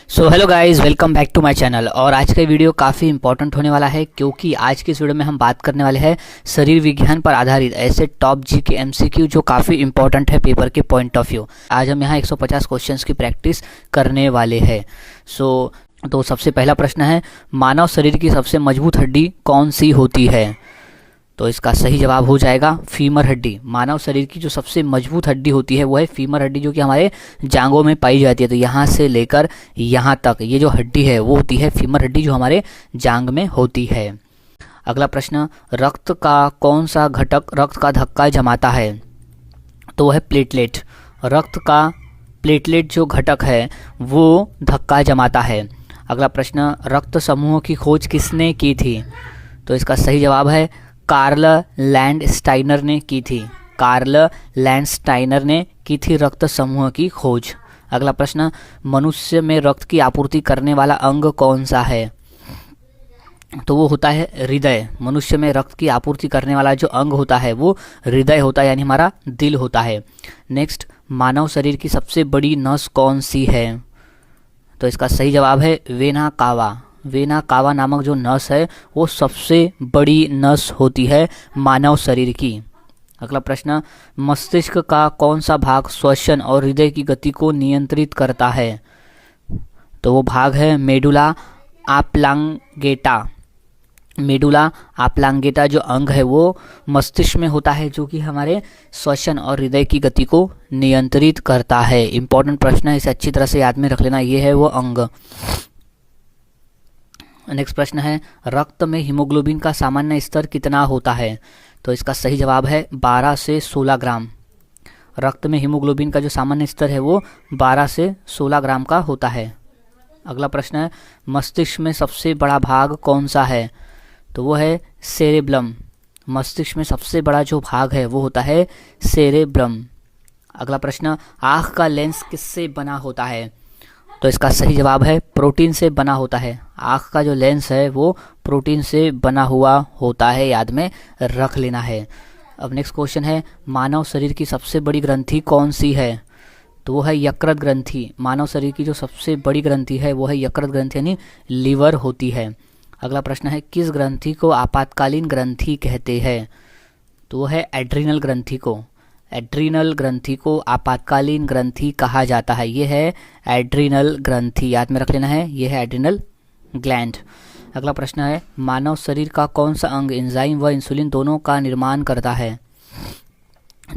So hello guys, welcome back to my channel. और आज का वीडियो काफ़ी इंपॉर्टेंट होने वाला है क्योंकि आज के इस वीडियो में हम बात करने वाले हैं शरीर विज्ञान पर आधारित ऐसे टॉप जी के एमसीक्यू जो काफ़ी इंपॉर्टेंट है पेपर के पॉइंट ऑफ व्यू। आज हम यहाँ 150 क्वेश्चंस की प्रैक्टिस करने वाले हैं। तो सबसे पहला प्रश्न है, मानव शरीर की सबसे मजबूत हड्डी कौन सी होती है? तो इसका सही जवाब हो जाएगा फीमर हड्डी। मानव शरीर की जो सबसे मजबूत हड्डी होती है वो है फीमर हड्डी, जो कि हमारे जांघों में पाई जाती है। तो यहाँ से लेकर यहाँ तक ये जो हड्डी है वो होती है फीमर हड्डी, जो हमारे जांघ में होती है। अगला प्रश्न, रक्त का कौन सा घटक रक्त का धक्का जमाता है? तो वो है प्लेटलेट। रक्त का प्लेटलेट जो घटक है वो धक्का जमाता है। अगला प्रश्न, रक्त समूह की खोज किसने की थी? तो इसका सही जवाब है कार्ल लैंडस्टाइनर ने की थी। कार्ल लैंडस्टाइनर ने की थी रक्त समूह की खोज। अगला प्रश्न, मनुष्य में रक्त की आपूर्ति करने वाला अंग कौन सा है? तो वो होता है हृदय। मनुष्य में रक्त की आपूर्ति करने वाला जो अंग होता है वो हृदय होता है, यानी हमारा दिल होता है। नेक्स्ट, मानव शरीर की सबसे बड़ी नस कौन सी है? तो इसका सही जवाब है वेना कावा। वेना कावा नामक जो नस है वो सबसे बड़ी नस होती है मानव शरीर की। अगला प्रश्न, मस्तिष्क का कौन सा भाग श्वसन और हृदय की गति को नियंत्रित करता है? तो वो भाग है मेडुला ऑब्लांगेटा। मेडुला ऑब्लांगेटा जो अंग है वो मस्तिष्क में होता है, जो कि हमारे श्वसन और हृदय की गति को नियंत्रित करता है। इंपॉर्टेंट प्रश्न है, इसे अच्छी तरह से याद में रख लेना, ये है वो अंग। नेक्स्ट प्रश्न है, रक्त में हीमोग्लोबिन का सामान्य स्तर कितना होता है? तो इसका सही जवाब है 12 से 16 ग्राम। रक्त में हीमोग्लोबिन का जो सामान्य स्तर है वो 12 से 16 ग्राम का होता है। अगला प्रश्न है, मस्तिष्क में सबसे बड़ा भाग कौन सा है? तो वो है सेरेब्लम। मस्तिष्क में सबसे बड़ा जो भाग है वो होता है सेरेब्रम। अगला प्रश्न, आँख का लेंस किससे बना होता है? तो इसका सही जवाब है प्रोटीन से बना होता है। आँख का जो लेंस है वो प्रोटीन से बना हुआ होता है, याद में रख लेना है। अब नेक्स्ट क्वेश्चन है, मानव शरीर की सबसे बड़ी ग्रंथि कौन सी है? तो वो है यकृत ग्रंथि। मानव शरीर की जो सबसे बड़ी ग्रंथि है वो है यकृत ग्रंथि, यानी लीवर होती है। अगला प्रश्न है, किस ग्रंथि को आपातकालीन ग्रंथि कहते हैं? तो वो है एड्रीनल ग्रंथि को। एड्रीनल ग्रंथि को आपातकालीन ग्रंथि कहा जाता है। ये है एड्रीनल ग्रंथि, याद में रख लेना है, ये है एड्रीनल ग्लैंड। अगला प्रश्न है, मानव शरीर का कौन सा अंग एंजाइम व इंसुलिन दोनों का निर्माण करता है?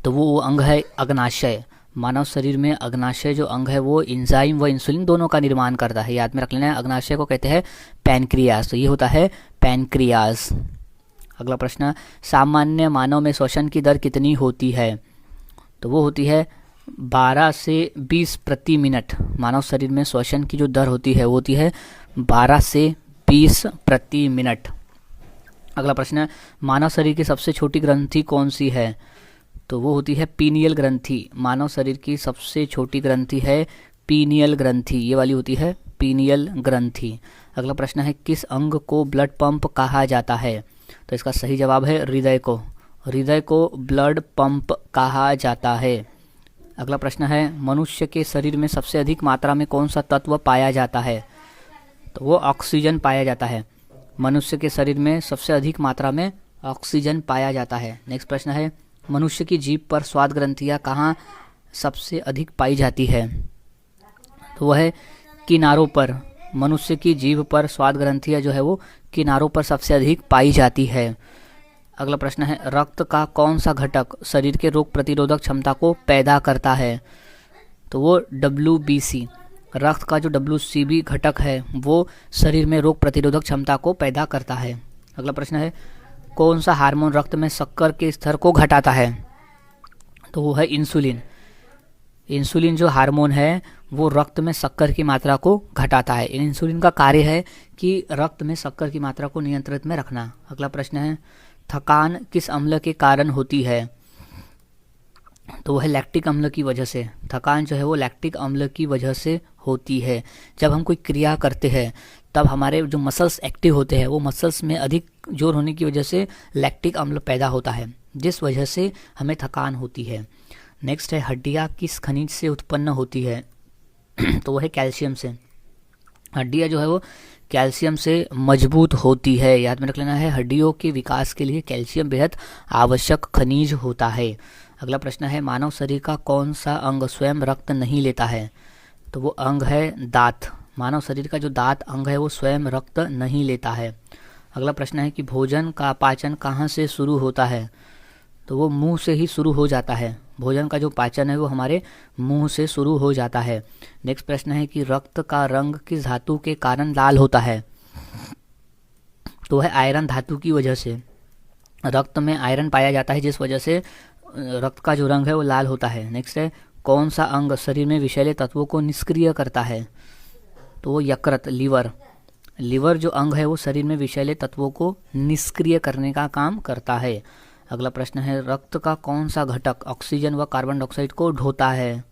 तो वो अंग है अग्नाशय। मानव शरीर में अग्नाशय जो अंग है वो एंजाइम व इंसुलिन दोनों का निर्माण करता है, याद में रख लेना है। अग्नाशय को कहते हैं पैनक्रियाज, तो ये होता है पैनक्रियाज। अगला प्रश्न, सामान्य मानव में श्वसन की दर कितनी होती है? तो वो होती है 12 से 20 प्रति मिनट। मानव शरीर में श्वसन की जो दर होती है वो होती है 12 से 20 प्रति मिनट। अगला प्रश्न है, मानव शरीर की सबसे छोटी ग्रंथि कौन सी है? तो वो होती है पीनियल ग्रंथि। मानव शरीर की सबसे छोटी ग्रंथि है पीनियल ग्रंथि, ये वाली होती है पीनियल ग्रंथि। अगला प्रश्न है, किस अंग को ब्लड पंप कहा जाता है? तो इसका सही जवाब है हृदय को। हृदय को ब्लड पंप कहा जाता है। अगला प्रश्न है, मनुष्य के शरीर में सबसे अधिक मात्रा में कौन सा तत्व पाया जाता है? तो वो ऑक्सीजन पाया जाता है। मनुष्य के शरीर में सबसे अधिक मात्रा में ऑक्सीजन पाया जाता है। नेक्स्ट प्रश्न है, मनुष्य की जीभ पर स्वाद ग्रंथियाँ कहाँ सबसे अधिक पाई जाती है? तो वह है किनारों पर। मनुष्य की जीभ पर स्वाद ग्रंथियाँ जो है वो किनारों पर सबसे अधिक पाई जाती है। अगला प्रश्न है, रक्त का कौन सा घटक शरीर के रोग प्रतिरोधक क्षमता को पैदा करता है? तो वो WBC। रक्त का जो WCB घटक है वो शरीर में रोग प्रतिरोधक क्षमता को पैदा करता है। अगला प्रश्न है, कौन सा हार्मोन रक्त में शक्कर के स्तर को घटाता है? तो वो है इंसुलिन। इंसुलिन जो हार्मोन है वो रक्त में शक्कर की मात्रा को घटाता है। इंसुलिन का कार्य है कि रक्त में शक्कर की मात्रा को नियंत्रित में रखना। अगला प्रश्न है, थकान किस अम्ल के कारण होती है? तो वह लैक्टिक अम्ल की वजह से। थकान जो है वो लैक्टिक अम्ल की वजह से होती है। जब हम कोई क्रिया करते हैं तब हमारे जो मसल्स एक्टिव होते हैं वो मसल्स में अधिक जोर होने की वजह से लैक्टिक अम्ल पैदा होता है, जिस वजह से हमें थकान होती है। नेक्स्ट है, हड्डियाँ किस खनिज से उत्पन्न होती है? तो वह है कैल्शियम से। हड्डियाँ जो है वो कैल्शियम से मजबूत होती है, याद में रख लेना है। हड्डियों के विकास के लिए कैल्शियम बेहद आवश्यक खनिज होता है। अगला प्रश्न है, मानव शरीर का कौन सा अंग स्वयं रक्त नहीं लेता है? तो वो अंग है दांत। मानव शरीर का जो दांत अंग है वो स्वयं रक्त नहीं लेता है। अगला प्रश्न है कि भोजन का पाचन कहाँ से शुरू होता है? तो वो मुंह से ही शुरू हो जाता है। भोजन का जो पाचन है वो हमारे मुंह से शुरू हो जाता है। नेक्स्ट प्रश्न है कि रक्त का रंग किस धातु के कारण लाल होता है? तो है आयरन धातु की वजह से। रक्त में आयरन पाया जाता है जिस वजह से रक्त का जो रंग है वो लाल होता है। नेक्स्ट है, कौन सा अंग शरीर में विषैले तत्वों को निष्क्रिय करता है? तो वो यकृत, लीवर। लीवर जो अंग है वो शरीर में विषैले तत्वों को निष्क्रिय करने का काम करता है। अगला प्रश्न है, रक्त का कौन सा घटक ऑक्सीजन व कार्बन डाइऑक्साइड को ढोता है?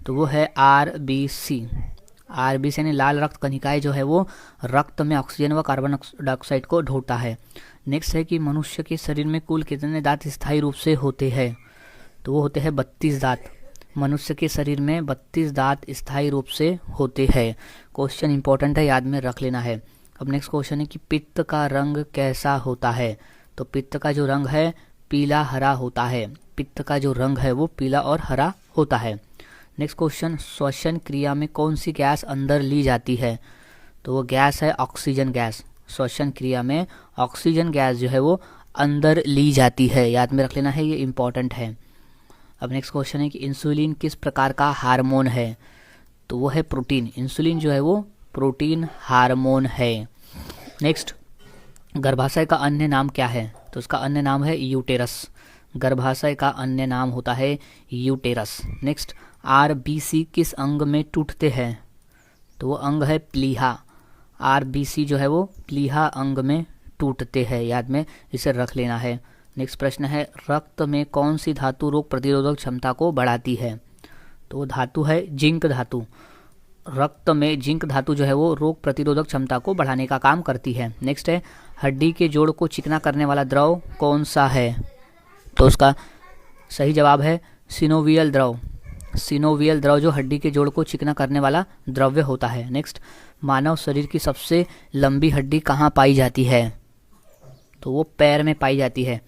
तो वो है आरबीसी। आरबीसी यानी लाल रक्त कणिकाएं जो है वो रक्त में ऑक्सीजन व कार्बन डाइऑक्साइड को ढोता है। नेक्स्ट है कि मनुष्य के शरीर में कुल कितने दांत स्थायी रूप से होते हैं? तो वो होते हैं 32 दांत। मनुष्य के शरीर में 32 दांत स्थायी रूप से होते हैं। क्वेश्चन इंपॉर्टेंट है, याद में रख लेना है। अब नेक्स्ट क्वेश्चन है कि पित्त का रंग कैसा होता है? तो पित्त का जो रंग है पीला हरा होता है। पित्त का जो रंग है वो पीला और हरा होता है। नेक्स्ट क्वेश्चन, श्वसन क्रिया में कौन सी गैस अंदर ली जाती है? तो वो गैस है ऑक्सीजन गैस। श्वसन क्रिया में ऑक्सीजन गैस जो है वो अंदर ली जाती है, याद में रख लेना है, ये इंपॉर्टेंट है। अब नेक्स्ट क्वेश्चन है कि इंसुलिन किस प्रकार का हार्मोन है? तो वो है प्रोटीन। इंसुलिन जो है वो प्रोटीन हार्मोन है। नेक्स्ट, गर्भाशय का अन्य नाम क्या है? तो उसका अन्य नाम है यूटेरस। गर्भाशय का अन्य नाम होता है यूटेरस। नेक्स्ट, आरबीसी किस अंग में टूटते हैं? तो वो अंग है प्लीहा। आरबीसी जो है वो प्लीहा अंग में टूटते हैं, याद में इसे रख लेना है। नेक्स्ट प्रश्न है, रक्त में कौन सी धातु रोग प्रतिरोधक क्षमता को बढ़ाती है? तो वो धातु है जिंक धातु। रक्त में जिंक धातु जो है वो रोग प्रतिरोधक क्षमता को बढ़ाने का काम करती है। नेक्स्ट है, हड्डी के जोड़ को चिकना करने वाला द्रव कौन सा है? तो उसका सही जवाब है सिनोवियल द्रव। सिनोवियल द्रव जो हड्डी के जोड़ को चिकना करने वाला द्रव्य होता है। नेक्स्ट, मानव शरीर की सबसे लंबी हड्डी कहाँ पाई जाती है? तो वो पैर में पाई जाती है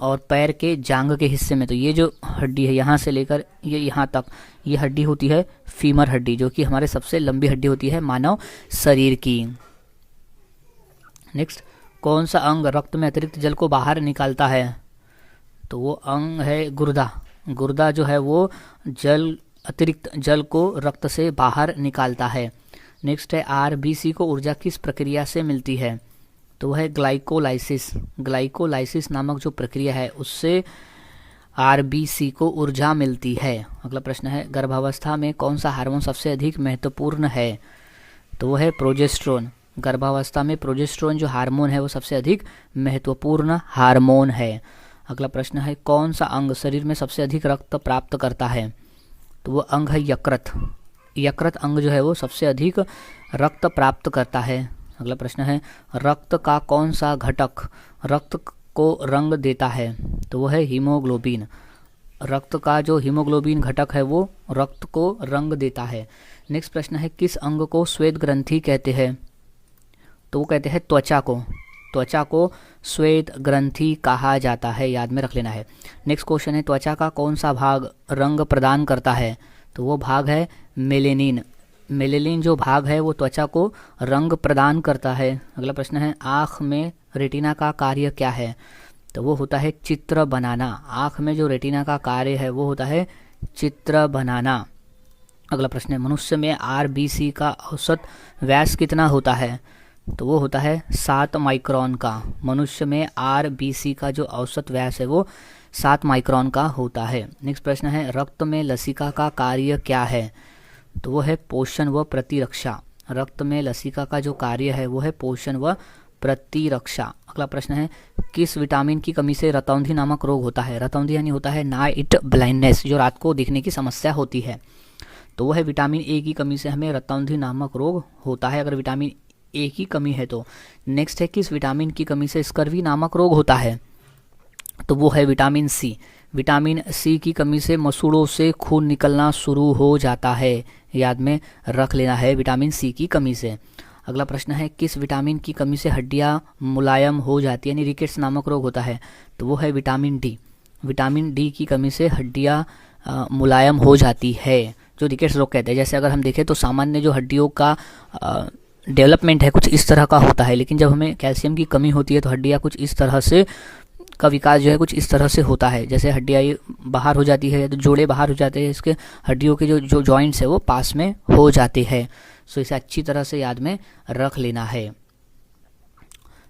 और पैर के जांघ के हिस्से में। तो ये जो हड्डी है यहाँ से लेकर ये यहाँ तक, ये हड्डी होती है फीमर हड्डी, जो कि हमारे सबसे लंबी हड्डी होती है मानव शरीर की। नेक्स्ट, कौन सा अंग रक्त में अतिरिक्त जल को बाहर निकालता है? तो वो अंग है गुर्दा। गुर्दा जो है वो अतिरिक्त जल को रक्त से बाहर निकालता है। नेक्स्ट है, आरबीसी को ऊर्जा किस प्रक्रिया से मिलती है? तो वह है ग्लाइकोलाइसिस। ग्लाइकोलाइसिस नामक जो प्रक्रिया है उससे आरबीसी को ऊर्जा मिलती है। अगला प्रश्न है, गर्भावस्था में कौन सा हार्मोन सबसे अधिक महत्वपूर्ण है? तो वह है प्रोजेस्टेरोन। गर्भावस्था में प्रोजेस्टेरोन जो हार्मोन है वो सबसे अधिक महत्वपूर्ण हार्मोन है। अगला प्रश्न है, कौन सा अंग शरीर में सबसे अधिक रक्त प्राप्त करता है? तो वो अंग है यकृत। यकृत अंग जो है वो सबसे अधिक रक्त प्राप्त करता है। अगला प्रश्न है, रक्त का कौन सा घटक रक्त को रंग देता है? तो वो है हीमोग्लोबिन। रक्त का जो हीमोग्लोबिन घटक है वो रक्त को रंग देता है। नेक्स्ट प्रश्न है, किस अंग को श्वेत ग्रंथि कहते हैं? तो वो कहते हैं त्वचा को। त्वचा को श्वेत ग्रंथि कहा जाता है, याद में रख लेना है। नेक्स्ट क्वेश्चन है, त्वचा का कौन सा भाग रंग प्रदान करता है? तो वो भाग है मेलेनिन। मेलेनिन जो भाग है वो त्वचा को रंग प्रदान करता है। अगला प्रश्न है, आँख में रेटिना का कार्य क्या है? तो वो होता है चित्र बनाना। आँख में जो रेटिना का कार्य है वो होता है चित्र बनाना। अगला प्रश्न है, मनुष्य में आरबीसी का औसत व्यास कितना होता है? तो वो होता है 7 माइक्रोन का। मनुष्य में आरबीसी का जो औसत व्यास है वो 7 माइक्रोन का होता है। नेक्स्ट प्रश्न है, रक्त में लसिका का कार्य क्या है? तो वो है पोषण व प्रतिरक्षा। रक्त में लसिका का जो कार्य है वो है पोषण व प्रतिरक्षा। अगला प्रश्न है, किस विटामिन की कमी से रतौंधी नामक रोग होता है? रतौंधी यानी होता है नाइट ब्लाइंडनेस, जो रात को दिखने की समस्या होती है। तो वो है विटामिन ए की कमी से हमें रतौंधी नामक रोग होता है, अगर विटामिन ए की कमी है तो। नेक्स्ट है, किस विटामिन की कमी से स्कर्वी नामक रोग होता है? तो वो है विटामिन सी। विटामिन सी की कमी से मसूड़ों से खून निकलना शुरू हो जाता है, याद में रख लेना है विटामिन सी की कमी से। अगला प्रश्न है किस विटामिन की कमी से हड्डियाँ मुलायम हो जाती है, यानी रिकेट्स नामक रोग होता है, तो वो है विटामिन डी। विटामिन डी की कमी से हड्डियाँ मुलायम हो जाती है, जो रिकेट्स रोग कहते हैं। जैसे अगर हम देखें तो सामान्य जो हड्डियों का डेवलपमेंट है कुछ इस तरह का होता है, लेकिन जब हमें कैल्शियम की कमी होती है तो हड्डियाँ कुछ इस तरह से का विकास जो है कुछ इस तरह से होता है। जैसे हड्डियाँ बाहर हो जाती है तो जोड़े बाहर हो जाते हैं, इसके हड्डियों के जो जॉइंट्स है वो पास में हो जाते हैं। सो इसे अच्छी तरह से याद में रख लेना है।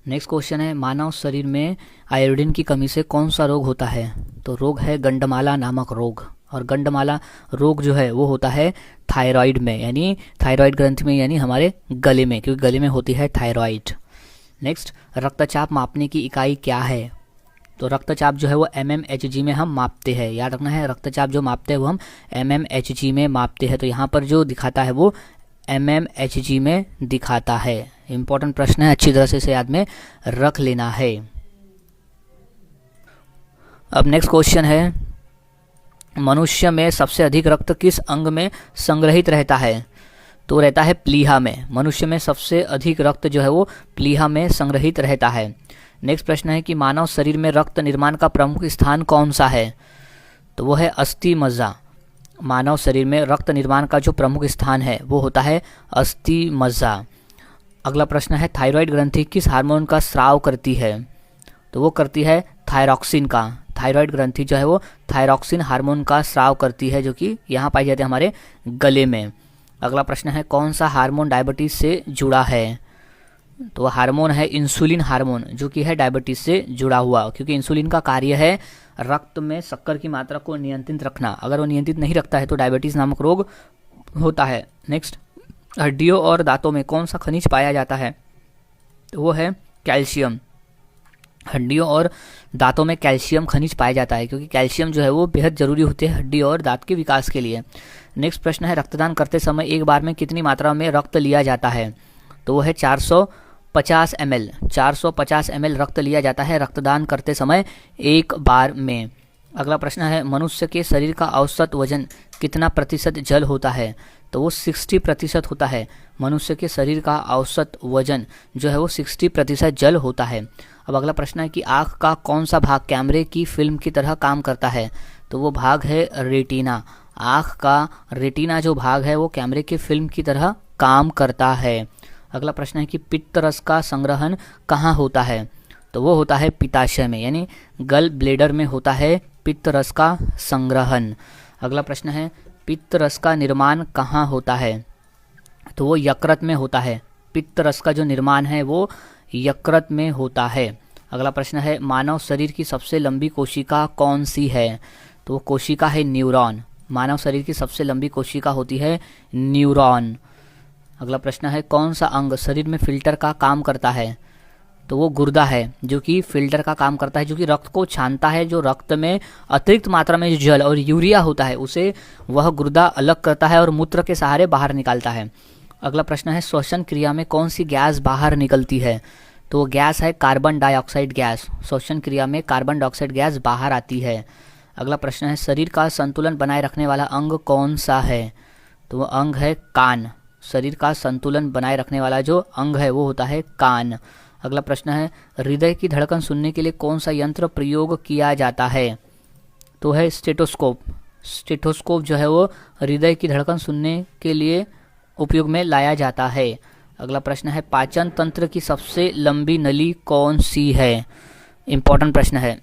नेक्स्ट क्वेश्चन है मानव शरीर में आयोडीन की कमी से कौन सा रोग होता है, तो रोग है गंडमाला नामक रोग। और गंडमाला रोग जो है वो होता है थायराइड में, यानी थायराइड ग्रंथि में, यानी हमारे गले में, क्योंकि गले में होती है थायराइड। नेक्स्ट रक्तचाप मापने की इकाई क्या है, तो रक्तचाप जो है वो mmHg में हम मापते हैं। याद रखना है रक्तचाप जो मापते हैं वो हम mmHg में मापते हैं। तो यहाँ पर जो दिखाता है वो mmHg में दिखाता है। इंपॉर्टेंट प्रश्न है, अच्छी तरह से इसे याद में रख लेना है। अब नेक्स्ट क्वेश्चन है मनुष्य में सबसे अधिक रक्त किस अंग में संग्रहित रहता है, तो रहता है प्लीहा में। मनुष्य में सबसे अधिक रक्त जो है वो प्लीहा में संग्रहित रहता है। नेक्स्ट प्रश्न है कि मानव शरीर में रक्त निर्माण का प्रमुख स्थान कौन सा है, तो वो है अस्थि मज्जा। मानव शरीर में रक्त निर्माण का जो प्रमुख स्थान है वो होता है अस्थि मज्जा। अगला प्रश्न है थायराइड ग्रंथि किस हार्मोन का स्राव करती है, तो वो करती है थायरॉक्सिन का। थायराइड ग्रंथि जो है वो थायरॉक्सिन हार्मोन का स्राव करती है, जो कि यहाँ पाई जाती है हमारे गले में। अगला प्रश्न है कौन सा हार्मोन डायबिटीज से जुड़ा है, तो हार्मोन है इंसुलिन हार्मोन, जो कि है डायबिटीज से जुड़ा हुआ, क्योंकि इंसुलिन का कार्य है रक्त में शक्कर की मात्रा को नियंत्रित रखना। अगर वो नियंत्रित नहीं रखता है तो डायबिटीज नामक रोग होता है। नेक्स्ट हड्डियों और दांतों में कौन सा खनिज पाया जाता है, तो वो है कैल्शियम। हड्डियों और दांतों में कैल्शियम खनिज पाया जाता है, क्योंकि कैल्शियम जो है वो बेहद जरूरी होते हैं हड्डी और दांत के विकास के लिए। नेक्स्ट प्रश्न है रक्तदान करते समय एक बार में कितनी मात्रा में रक्त लिया जाता है, तो वो है 450 ml। 450 ml रक्त लिया जाता है रक्तदान करते समय एक बार में। अगला प्रश्न है मनुष्य के शरीर का औसत वजन कितना प्रतिशत जल होता है, तो वो 60% होता है। मनुष्य के शरीर का औसत वजन जो है वो 60% जल होता है। अब अगला प्रश्न है कि आँख का कौन सा भाग कैमरे की फिल्म की तरह काम करता है, तो वो भाग है रेटिना। आँख का रेटिना जो भाग है वो कैमरे की फिल्म की तरह काम करता है। अगला प्रश्न है कि पित्त रस का संग्रहण कहाँ होता है, तो वो होता है पित्ताशय में, यानी गल ब्लेडर में होता है पित्त रस का संग्रहण। अगला प्रश्न है पित्त रस का निर्माण कहाँ होता है, तो वो यकृत में होता है। पित्त रस का जो निर्माण है वो यकृत में होता है। अगला प्रश्न है मानव शरीर की सबसे लंबी कोशिका कौन सी है, तो वो कोशिका है न्यूरॉन। मानव शरीर की सबसे लंबी कोशिका होती है न्यूरॉन। अगला प्रश्न है कौन सा अंग शरीर में फिल्टर का काम करता है, तो वो गुर्दा है, जो कि फिल्टर का काम करता है, जो कि रक्त को छानता है। जो रक्त में अतिरिक्त मात्रा में जल और यूरिया होता है उसे वह गुर्दा अलग करता है और मूत्र के सहारे बाहर निकालता है। अगला प्रश्न है श्वसन क्रिया में कौन सी गैस बाहर निकलती है, तो वो गैस है कार्बन डाइऑक्साइड गैस। श्वसन क्रिया में कार्बन डाइऑक्साइड गैस बाहर आती है। अगला प्रश्न है शरीर का संतुलन बनाए रखने वाला अंग कौन सा है, तो वो अंग है कान। शरीर का संतुलन बनाए रखने वाला जो अंग है वो होता है कान। अगला प्रश्न है हृदय की धड़कन सुनने के लिए कौन सा यंत्र प्रयोग किया जाता है, तो है स्टेथोस्कोप। स्टेथोस्कोप जो है वो हृदय की धड़कन सुनने के लिए उपयोग में लाया जाता है। अगला प्रश्न है पाचन तंत्र की सबसे लंबी नली कौन सी है, इंपॉर्टेंट प्रश्न है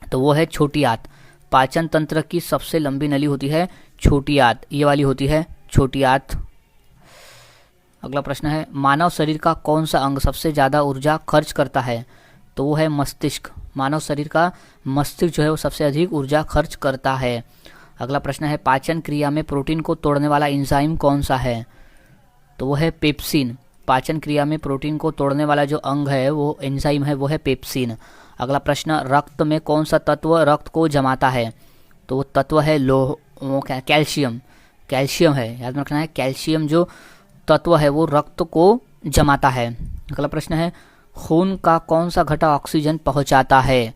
तो वो है छोटी आंत। पाचन तंत्र की सबसे लंबी नली होती है छोटी आंत, ये वाली होती है छोटी आंत। अगला प्रश्न है मानव शरीर का कौन सा अंग सबसे ज़्यादा ऊर्जा खर्च करता है, तो वो है मस्तिष्क। मानव शरीर का मस्तिष्क जो है वो सबसे अधिक ऊर्जा खर्च करता है। अगला प्रश्न है पाचन क्रिया में प्रोटीन को तोड़ने वाला एंजाइम कौन सा है, तो वो है पेप्सिन। पाचन क्रिया में प्रोटीन को तोड़ने वाला जो अंग है वो एंजाइम है वो है पेप्सिन। अगला प्रश्न रक्त में कौन सा तत्व रक्त को जमाता है, तो वो तत्व है कैल्शियम। कैल्शियम है, याद रखना है कैल्शियम जो तत्व है वो रक्त को जमाता है। अगला प्रश्न है खून का कौन सा घटक ऑक्सीजन पहुंचाता है,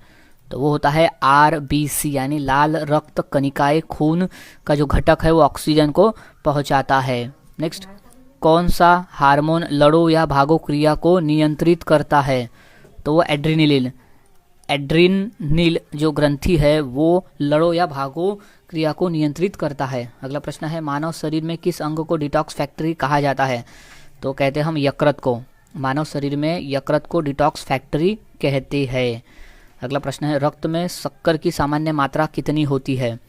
तो वो होता है RBC यानी लाल रक्त कणिकाएं खून का जो घटक है वो ऑक्सीजन को पहुंचाता है। नेक्स्ट, कौन सा हार्मोन लड़ो या भागो क्रिया को नियंत्रित करता है? तो वो एड्रेनलिन। एड्रेनल जो ग्रंथि है वो लड़ो या भागो क्रिया को नियंत्रित करता है। अगला प्रश्न है, मानव शरीर में किस अंग को डिटॉक्स फैक्ट्री कहा जाता है? तो कहते हैं हम यकृत को। मानव शरीर में यकृत को डिटॉक्स फैक्ट्री कहते हैं। अगला प्रश्न है, रक्त में शक्कर की सामान्य मात्रा कितनी होती है?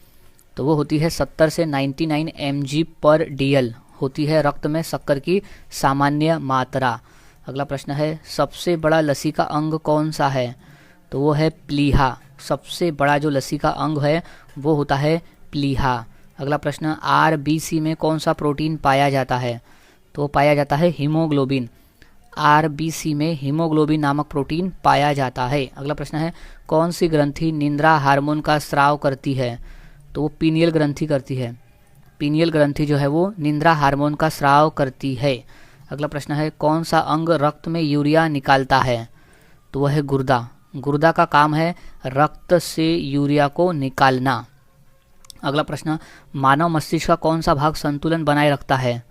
तो वो होती है 70 से 99 mg/dl होती है रक्त में शक्कर की सामान्य मात्रा। अगला प्रश्न है, सबसे बड़ा लसीका अंग कौन सा है? तो वो है प्लीहा। सबसे बड़ा जो लसीका अंग है वो होता है प्लीहा। अगला प्रश्न, RBC में कौन सा प्रोटीन पाया जाता है? तो पाया जाता है हीमोग्लोबिन। RBC में हीमोग्लोबिन नामक प्रोटीन पाया जाता है। अगला प्रश्न है, कौन सी ग्रंथि निंद्रा हार्मोन का स्राव करती है? तो वो पीनियल ग्रंथि करती है। पीनियल ग्रंथि जो है वो निंद्रा हार्मोन का स्राव करती है। अगला प्रश्न है, कौन सा अंग रक्त में यूरिया निकालता है? तो वह है गुर्दा। गुर्दा का काम है रक्त से यूरिया को निकालना। अगला प्रश्न, मानव मस्तिष्क का कौन सा भाग संतुलन बनाए रखता है?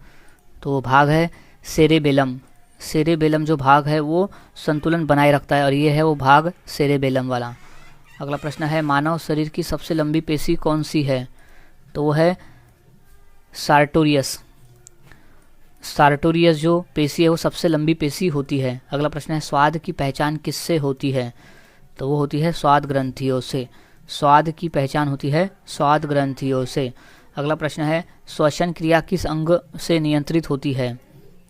तो वो भाग है सेरेबेलम। सेरेबेलम जो भाग है वो संतुलन बनाए रखता है और ये है वो भाग सेरेबेलम वाला। अगला प्रश्न है, मानव शरीर की सबसे लंबी पेशी कौन सी है? तो वो है सार्टोरियस। सार्टोरियस जो पेशी है वो सबसे लंबी पेशी होती है। अगला प्रश्न है, स्वाद की पहचान किससे होती है? तो वो होती है स्वाद ग्रंथियों से। स्वाद की पहचान होती है स्वाद ग्रंथियों से। अगला प्रश्न है, श्वसन क्रिया किस अंग से नियंत्रित होती है?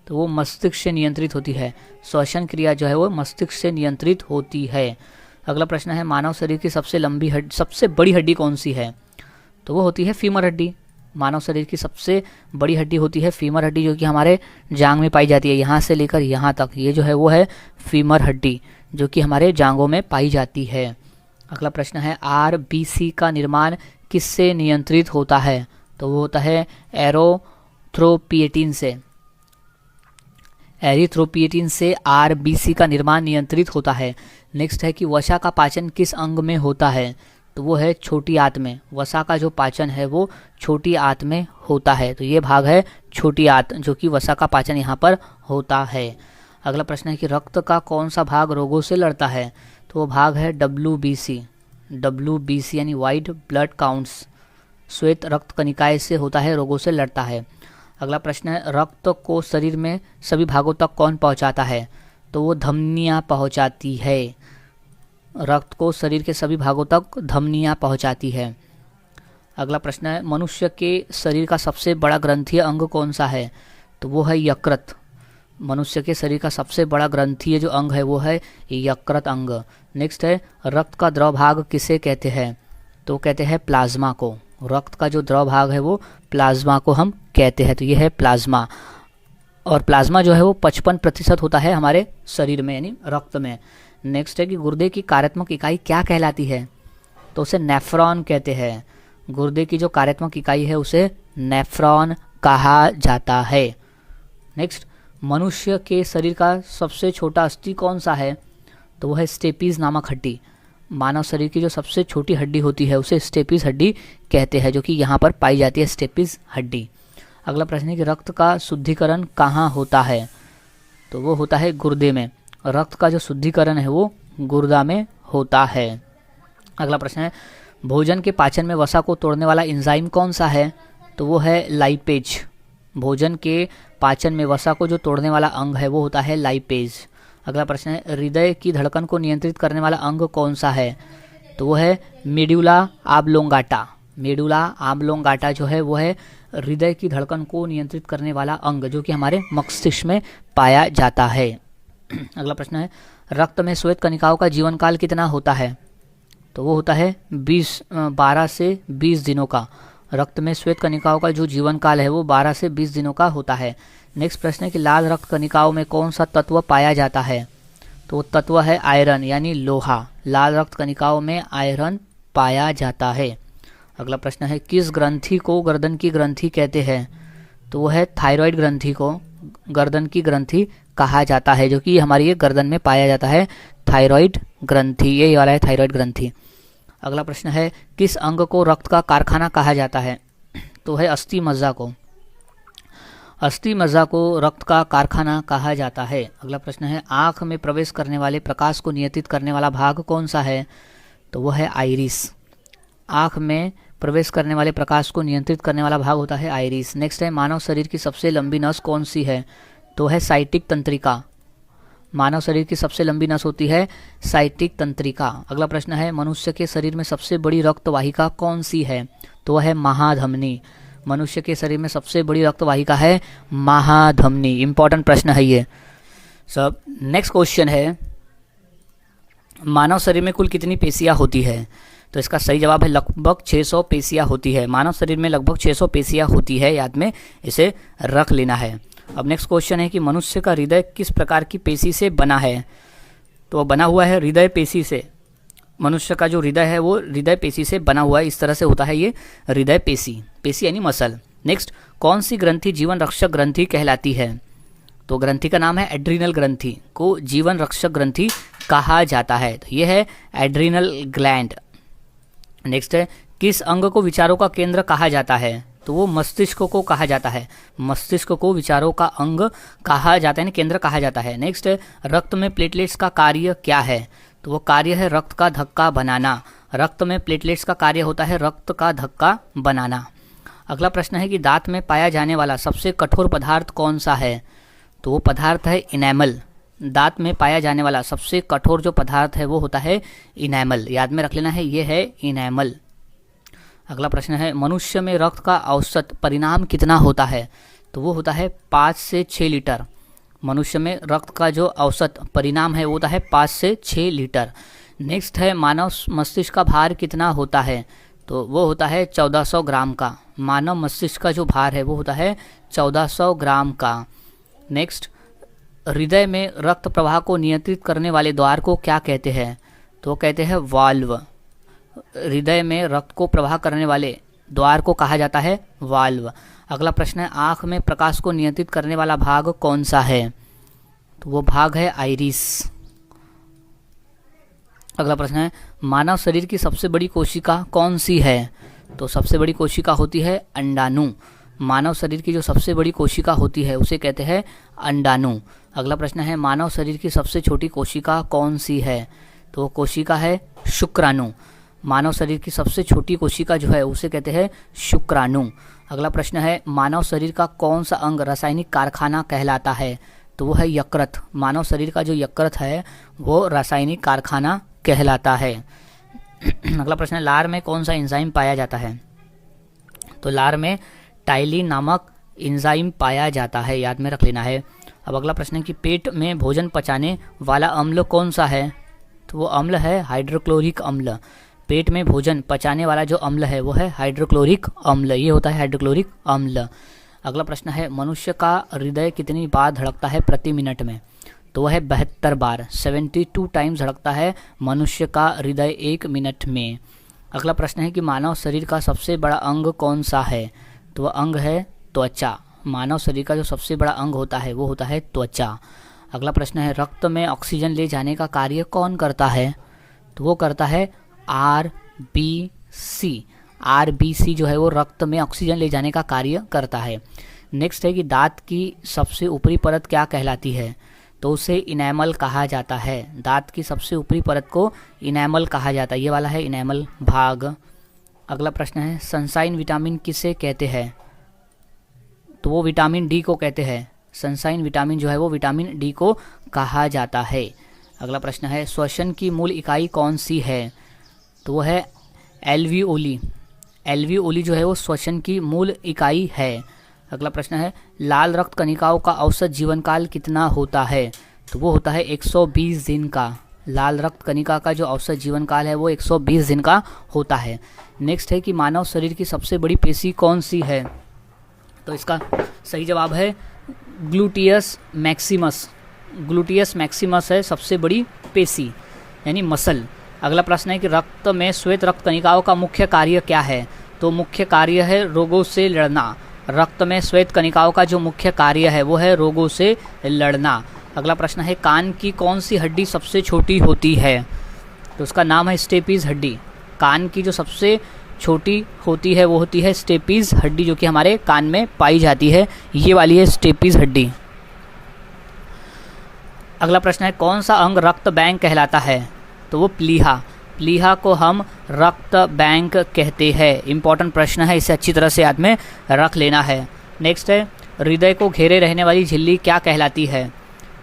तो वो मस्तिष्क से नियंत्रित होती है। श्वसन क्रिया जो है वो मस्तिष्क से नियंत्रित होती है। अगला प्रश्न है, मानव शरीर की सबसे बड़ी हड्डी कौन सी है? तो वो होती है फीमर हड्डी। मानव शरीर की सबसे बड़ी हड्डी होती है फीमर हड्डी, जो कि हमारे जांग में पाई जाती है। यहाँ से लेकर यहाँ तक ये जो है वो है फीमर हड्डी, जो कि हमारे जांघों में पाई जाती है। अगला प्रश्न है, RBC का निर्माण किससे नियंत्रित होता है? तो वो होता है एरिथ्रोपोएटिन से। एरिथ्रोपोएटिन से RBC का निर्माण नियंत्रित होता है। नेक्स्ट है कि वसा का पाचन किस अंग में होता है? तो वो है छोटी आंत में। वसा का जो पाचन है वो छोटी आंत में होता है। तो ये भाग है छोटी आंत, जो कि वसा का पाचन यहाँ पर होता है। अगला प्रश्न है कि रक्त का कौन सा भाग रोगों से लड़ता है? तो वो भाग है WBC। WBC यानी वाइट ब्लड काउंट्स, श्वेत रक्त कणिकाएं से होता है, रोगों से लड़ता है। अगला प्रश्न है, रक्त को शरीर में सभी भागों तक कौन पहुंचाता है? तो वो धमनियाँ पहुंचाती है। रक्त को शरीर के सभी भागों तक धमनियाँ पहुंचाती है। अगला प्रश्न है, मनुष्य के शरीर का सबसे बड़ा ग्रंथीय अंग कौन सा है? तो वो है यकृत। मनुष्य के शरीर का सबसे बड़ा ग्रंथीय जो अंग है वो है यकृत अंग। नेक्स्ट है, रक्त का द्रव भाग किसे कहते हैं? तो कहते हैं प्लाज्मा को। रक्त का जो द्रव भाग है वो प्लाज्मा को हम कहते हैं। तो ये है प्लाज्मा। और प्लाज्मा जो है वो 55% होता है हमारे शरीर में, यानी रक्त में। नेक्स्ट है कि गुर्दे की कार्यात्मक इकाई क्या कहलाती है? तो उसे नेफ्रॉन कहते हैं। गुर्दे की जो कार्यात्मक इकाई है उसे नेफ्रॉन कहा जाता है। नेक्स्ट, मनुष्य के शरीर का सबसे छोटा अस्थि कौन सा है? तो वह है स्टेपीज नामक हड्डी। मानव शरीर की जो सबसे छोटी हड्डी होती है उसे स्टेपीज हड्डी कहते हैं, जो कि यहाँ पर पाई जाती है, स्टेपीज हड्डी। अगला प्रश्न है कि रक्त का शुद्धिकरण कहाँ होता है? तो वो होता है गुर्दे में। रक्त का जो शुद्धिकरण है वो गुर्दा में होता है। अगला प्रश्न है, भोजन के पाचन में वसा को तोड़ने वाला एंजाइम कौन सा है? तो वो है लाइपेज। भोजन के पाचन में वसा को जो तोड़ने वाला अंग है वो होता है लाइपेज। अगला प्रश्न है, हृदय की धड़कन को नियंत्रित करने वाला अंग कौन सा है? तो वो है मेडुला ऑब्लोंगाटा। मेडुला ऑब्लोंगाटा जो है वो है हृदय की धड़कन को नियंत्रित करने वाला अंग, जो कि हमारे मस्तिष्क में पाया जाता है। अगला प्रश्न है, रक्त में श्वेत कणिकाओं का जीवन काल कितना होता है? तो वो होता है 12 से 20 दिनों का। रक्त में श्वेत कणिकाओं का जो जीवन काल है वो 12 से 20 दिनों का होता है। नेक्स्ट प्रश्न है कि लाल रक्त कणिकाओं में कौन सा तत्व पाया जाता है? तो तत्व है आयरन यानी लोहा। लाल रक्त कणिकाओं में आयरन पाया जाता है। अगला प्रश्न है, किस ग्रंथि को गर्दन की ग्रंथि कहते हैं? तो वो है थायराइड ग्रंथि को गर्दन की ग्रंथि कहा जाता है, जो कि हमारी ये गर्दन में पाया जाता है, थायराइड ग्रंथि। ये वाला है थायराइड ग्रंथि। अगला प्रश्न है किस अंग को रक्त का कारखाना कहा जाता है? तो है अस्थि मज्जा को। अस्थि मज्जा को रक्त का कारखाना कहा जाता है। अगला प्रश्न है आँख में प्रवेश करने वाले प्रकाश को नियंत्रित करने वाला भाग कौन सा है? तो वो है आइरिस। आँख में प्रवेश करने वाले प्रकाश को नियंत्रित करने वाला भाग होता है आइरिस। नेक्स्ट है मानव शरीर की सबसे लंबी नस कौन सी है? तो है साइटिक तंत्रिका। मानव शरीर की सबसे लंबी नस होती है साइटिक तंत्रिका। अगला प्रश्न है मनुष्य के शरीर में सबसे बड़ी रक्त वाहिका कौन सी है? तो है महाधमनी। मनुष्य के शरीर में सबसे बड़ी रक्त वाहिका है महाधमनी। इंपॉर्टेंट प्रश्न है ये सब। नेक्स्ट क्वेश्चन है मानव शरीर में कुल कितनी पेशियां होती है? तो इसका सही जवाब है लगभग 600 पेशियां होती है। मानव शरीर में लगभग 600 पेशियां होती है, याद में इसे रख लेना है। अब नेक्स्ट क्वेश्चन है कि मनुष्य का हृदय किस प्रकार की पेशी से बना है? तो बना हुआ है हृदय पेशी से। मनुष्य का जो हृदय है वो हृदय पेशी से बना हुआ है, इस तरह से होता है ये हृदय पेशी। पेशी यानी मसल। नेक्स्ट कौन सी ग्रंथि जीवन रक्षक ग्रंथि कहलाती है? तो ग्रंथि का नाम है एड्रीनल ग्रंथि को जीवन रक्षक ग्रंथि कहा जाता है। तो ये है एड्रीनल ग्लैंड। नेक्स्ट है किस अंग को विचारों का केंद्र कहा जाता है? तो वो मस्तिष्क को कहा जाता है। मस्तिष्क को विचारों का अंग कहा जाता है, केंद्र कहा जाता है। नेक्स्ट है रक्त में प्लेटलेट्स का कार्य क्या है? तो वो कार्य है रक्त का धक्का बनाना। रक्त में प्लेटलेट्स का कार्य होता है रक्त का धक्का बनाना। अगला प्रश्न है कि दांत में पाया जाने वाला सबसे कठोर पदार्थ कौन सा है? तो वो पदार्थ है इनेमल। दांत में पाया जाने वाला सबसे कठोर जो पदार्थ है वो होता है इनेमल। याद में रख लेना है, ये है इनेमल। अगला प्रश्न है मनुष्य में रक्त का औसत परिणाम कितना होता है? तो वो होता है 5 से 6 लीटर। मनुष्य में रक्त का जो औसत परिणाम है वो होता है 5 से 6 लीटर। नेक्स्ट है मानव मस्तिष्क का भार कितना होता है? तो वो होता है 1400 ग्राम का। मानव मस्तिष्क का जो भार है वो होता है 1400 ग्राम का। नेक्स्ट हृदय में रक्त प्रवाह को नियंत्रित करने वाले द्वार को क्या कहते हैं? तो कहते हैं वाल्व। हृदय में रक्त को प्रवाह करने वाले द्वार को कहा जाता है वाल्व। अगला प्रश्न है आँख में प्रकाश को नियंत्रित करने वाला भाग कौन सा है? तो वो भाग है आइरिस। अगला प्रश्न है मानव शरीर की सबसे बड़ी कोशिका कौन सी है? तो सबसे बड़ी कोशिका होती है अंडाणु। मानव शरीर की जो सबसे बड़ी कोशिका होती है उसे कहते हैं अंडाणु। अगला प्रश्न है मानव शरीर की सबसे छोटी कोशिका कौन सी है? तो वो कोशिका है शुक्राणु। मानव शरीर की सबसे छोटी कोशिका जो है उसे कहते हैं शुक्राणु। अगला प्रश्न है मानव शरीर का कौन सा अंग रासायनिक कारखाना कहलाता है? तो वो है यकृत। मानव शरीर का जो यकृत है वो रासायनिक कारखाना कहलाता है। अगला प्रश्न है लार में कौन सा एंजाइम पाया जाता है? तो लार में टाइलिन नामक एंजाइम पाया जाता है, याद में रख लेना है। अब अगला प्रश्न है कि पेट में भोजन पचाने वाला अम्ल कौन सा है? तो वो अम्ल है हाइड्रोक्लोरिक अम्ल। पेट में भोजन पचाने वाला जो अम्ल है वो है हाइड्रोक्लोरिक अम्ल। ये होता है हाइड्रोक्लोरिक अम्ल। अगला प्रश्न है मनुष्य का हृदय कितनी बार धड़कता है प्रति मिनट में? तो वह है 72 बार। 72 टाइम्स धड़कता है मनुष्य का हृदय 1 मिनट में। अगला प्रश्न है कि मानव शरीर का सबसे बड़ा अंग कौन सा है? तो वह अंग है त्वचा। मानव शरीर का जो सबसे बड़ा अंग होता है वो होता है त्वचा। अगला प्रश्न है रक्त में ऑक्सीजन ले जाने का कार्य कौन करता है? तो वो करता है RBC। RBC जो है वो रक्त में ऑक्सीजन ले जाने का कार्य करता है। नेक्स्ट है कि दांत की सबसे ऊपरी परत क्या कहलाती है? तो उसे इनेमल कहा जाता है। दांत की सबसे ऊपरी परत को इनेमल कहा जाता है, ये वाला है इनेमल भाग। अगला प्रश्न है सनसाइन विटामिन किसे कहते हैं? तो वो विटामिन डी को कहते हैं। सनसाइन विटामिन जो है वो विटामिन डी को कहा जाता है। अगला प्रश्न है श्वसन की मूल इकाई कौन सी है? तो वो है एल्वियोली। एल्वियोली जो है वो श्वसन की मूल इकाई है। अगला प्रश्न है लाल रक्त कणिकाओं का औसत जीवन काल कितना होता है? तो वो होता है 120 दिन का। लाल रक्त कणिका का जो औसत जीवन काल है वो 120 दिन का होता है। नेक्स्ट है कि मानव शरीर की सबसे बड़ी पेशी कौन सी है? तो इसका सही जवाब है ग्लूटियस मैक्सिमस। ग्लूटियस मैक्सिमस है सबसे बड़ी पेशी यानी मसल। अगला प्रश्न है कि रक्त में श्वेत रक्त कणिकाओं का मुख्य कार्य क्या है? तो मुख्य कार्य है रोगों से लड़ना। रक्त में श्वेत कणिकाओं का जो मुख्य कार्य है वो है रोगों से लड़ना। अगला प्रश्न है कान की कौन सी हड्डी सबसे छोटी होती है? तो उसका नाम है स्टेपीज हड्डी। कान की जो सबसे छोटी होती है वो होती है स्टेपीज हड्डी, जो कि हमारे कान में पाई जाती है, ये वाली है स्टेपीज हड्डी। अगला प्रश्न है कौन सा अंग रक्त बैंक कहलाता है? तो वो प्लीहा। प्लीहा को हम रक्त बैंक कहते हैं। इंपॉर्टेंट प्रश्न है, इसे अच्छी तरह से याद में रख लेना है। नेक्स्ट है हृदय को घेरे रहने वाली झिल्ली क्या कहलाती है?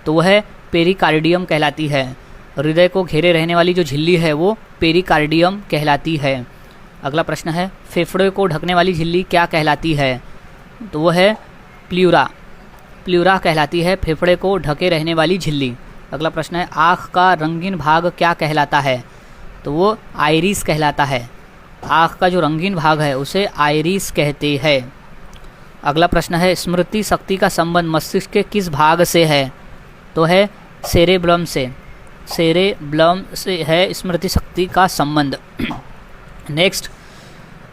तो वह पेरिकार्डियम कहलाती है। हृदय को घेरे रहने वाली जो झिल्ली है वो पेरिकार्डियम कहलाती है। अगला प्रश्न है फेफड़े को ढकने वाली झिल्ली क्या कहलाती है? तो वह है प्ल्यूरा। प्ल्यूरा कहलाती है फेफड़े को ढके रहने वाली झिल्ली। अगला प्रश्न है आँख का रंगीन भाग क्या कहलाता है? तो वो आइरिस कहलाता है। आँख का जो रंगीन भाग है उसे आइरिस कहते हैं। अगला प्रश्न है स्मृति शक्ति का संबंध मस्तिष्क के किस भाग से है? तो है सेरेब्रम से। सेरेब्रम से है स्मृति शक्ति का संबंध। नेक्स्ट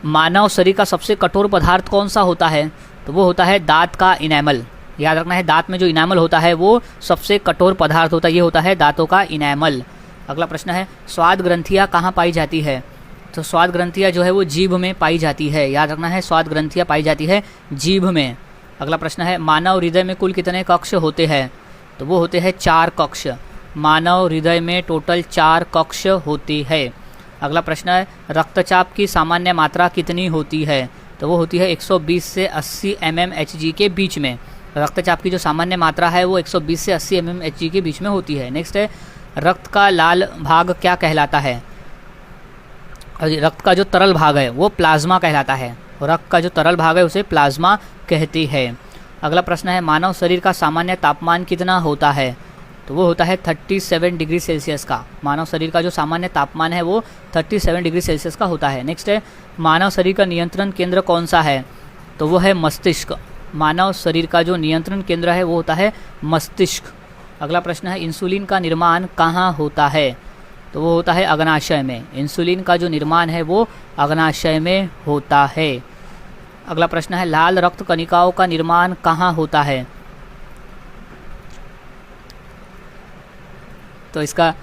मानव शरीर का सबसे कठोर पदार्थ कौन सा होता है? तो वो होता है दांत का इनेमल। याद रखना है दांत में जो इनेमल होता है वो सबसे कठोर पदार्थ होता है, ये होता है दांतों का इनेमल। अगला प्रश्न है स्वाद ग्रंथियाँ कहाँ पाई जाती है? तो स्वाद ग्रंथियाँ जो है वो जीभ में पाई जाती है। याद रखना है स्वाद ग्रंथियाँ पाई जाती है जीभ में। अगला प्रश्न है मानव हृदय में कुल कितने कक्ष होते हैं? तो वो होते हैं 4 कक्ष। मानव हृदय में टोटल 4 कक्ष होते हैं। अगला प्रश्न है रक्तचाप की सामान्य मात्रा कितनी होती है? तो वो होती है 120 से 80 mmHg के बीच में। रक्तचाप की जो सामान्य मात्रा है वो 120 से 80 mmHg के बीच में होती है। नेक्स्ट है रक्त का लाल भाग क्या कहलाता है? रक्त का जो तरल भाग है वो प्लाज्मा कहलाता है। रक्त का जो तरल भाग है उसे प्लाज्मा कहते हैं। अगला प्रश्न है मानव शरीर का सामान्य तापमान कितना होता है? तो वो होता है 37 डिग्री सेल्सियस का। मानव शरीर का जो सामान्य तापमान है वो 37 डिग्री सेल्सियस का होता है। नेक्स्ट है मानव शरीर का नियंत्रण केंद्र कौन सा है? तो वो है मस्तिष्क। मानव शरीर का जो नियंत्रण केंद्र है वो होता है मस्तिष्क। अगला प्रश्न है इंसुलिन का निर्माण कहाँ होता है? तो वो होता है अग्नाशय में। इंसुलिन का जो निर्माण है वो अग्नाशय में होता है। अगला प्रश्न है लाल रक्त कणिकाओं का निर्माण कहाँ होता है? तो इसका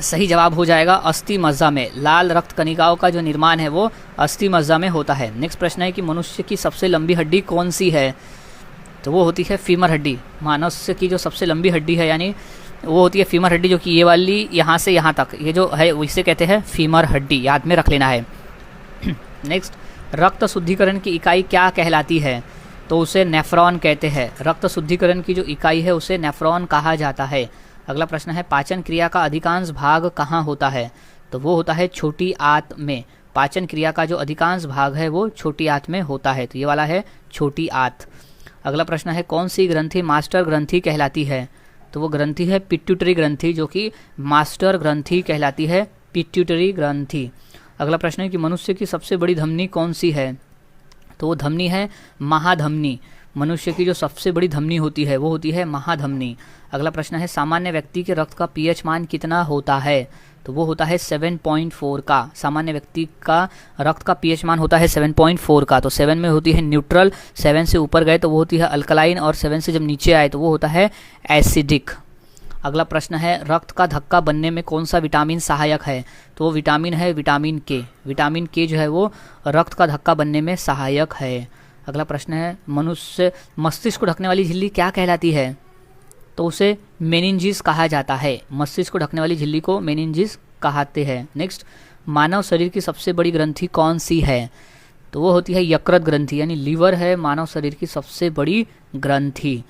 सही जवाब हो जाएगा अस्थि मज्जा में। लाल रक्त कणिकाओं का जो निर्माण है वो अस्थि मज्जा में होता है। नेक्स्ट प्रश्न है कि मनुष्य की सबसे लंबी हड्डी कौन सी है? तो वो होती है फीमर हड्डी। मनुष्य की जो सबसे लंबी हड्डी है यानी वो होती है फीमर हड्डी, जो कि ये वाली यहाँ से यहाँ तक ये जो है इसे कहते हैं फीमर हड्डी। याद में रख लेना है। नेक्स्ट रक्त शुद्धिकरण की इकाई क्या कहलाती है? तो उसे नेफ्रॉन कहते हैं। रक्त शुद्धिकरण की जो इकाई है उसे नेफ्रॉन कहा जाता है। अगला प्रश्न है पाचन क्रिया का अधिकांश भाग कहाँ होता है? तो वो होता है छोटी आंत में। पाचन क्रिया का जो अधिकांश भाग है वो छोटी आंत में होता है, तो ये वाला है छोटी आंत। अगला प्रश्न है कौन सी ग्रंथि मास्टर ग्रंथि कहलाती है? तो वो ग्रंथि है पिट्यूटरी ग्रंथि, जो कि मास्टर ग्रंथि कहलाती है, पिट्यूटरी ग्रंथि। अगला प्रश्न है कि मनुष्य की सबसे बड़ी धमनी कौन सी है? तो वो धमनी है महाधमनी। मनुष्य की जो सबसे बड़ी धमनी होती है वो होती है महाधमनी। अगला प्रश्न है सामान्य व्यक्ति के रक्त का पीएच मान कितना होता है? तो वो होता है 7.4 का। सामान्य व्यक्ति का रक्त का पीएच मान होता है 7.4 का। तो 7 में होती है न्यूट्रल, 7 से ऊपर गए तो वो होती है अल्कलाइन, और 7 से जब नीचे आए तो वो होता है एसिडिक। अगला प्रश्न है रक्त का धक्का बनने में कौन सा विटामिन सहायक है? तो वो विटामिन है विटामिन के। विटामिन के जो है वो रक्त का धक्का बनने में सहायक है। अगला प्रश्न है मनुष्य मस्तिष्क को ढकने वाली झिल्ली क्या कहलाती है? तो उसे मेनिंजिस कहा जाता है। मस्तिष्क को ढकने वाली झिल्ली को मेनिंजिस कहते हैं। नेक्स्ट मानव शरीर की सबसे बड़ी ग्रंथि कौन सी है? तो वो होती है यकृत ग्रंथि, यानी लीवर है मानव शरीर की सबसे बड़ी ग्रंथि।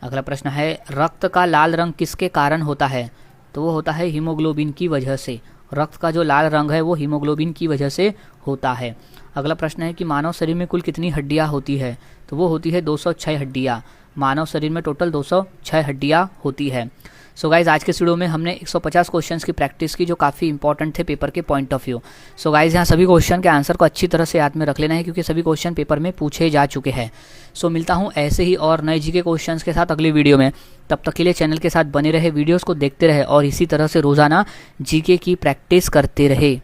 अगला प्रश्न है रक्त का लाल रंग किसके कारण होता है? तो वो होता है हीमोग्लोबिन की वजह से। रक्त का जो लाल रंग है वो हीमोग्लोबिन की वजह से होता है। अगला प्रश्न है कि मानव शरीर में कुल कितनी हड्डियां होती है? तो वो होती है 206 हड्डियां। मानव शरीर में टोटल 206 हड्डियां होती है। सो गाइज आज के इस वीडियो में हमने 150 क्वेश्चंस की प्रैक्टिस की जो काफ़ी इंपॉर्टेंट थे पेपर के point of view. So guys यहाँ सभी क्वेश्चन के आंसर को अच्छी तरह से याद में रख लेना है, क्योंकि सभी क्वेश्चन पेपर में पूछे जा चुके हैं। सो मिलता हूँ ऐसे ही और नए जीके क्वेश्चंस के साथ अगली वीडियो में। तब तक के लिए चैनल के साथ बने रहे, वीडियोज़ को देखते रहे और इसी तरह से रोज़ाना जीके की प्रैक्टिस करते रहे।